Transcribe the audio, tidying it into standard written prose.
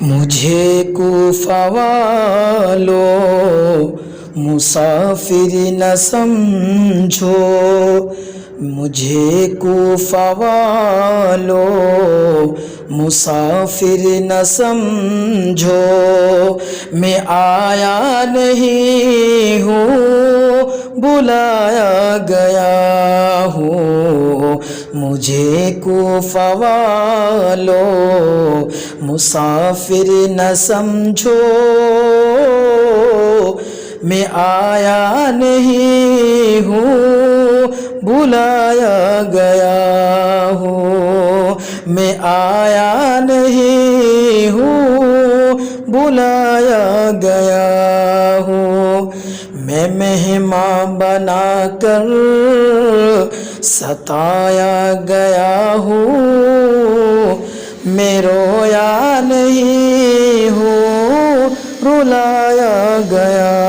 मुझे कूफा वालों मुसाफिर न समझो, मुझे कूफा वालों मुसाफिर न समझो। मैं आया नहीं हूँ बुलाया गया हूँ, मुझे कूफा वालों मुसाफिर न समझो। मैं आया नहीं हूँ बुलाया गया हूँ, मैं आया नहीं हूँ बुलाया गया हूँ। मैं मेहमान बना कर सताया गया हूँ, मैं रोया नहीं हूँ रुलाया गया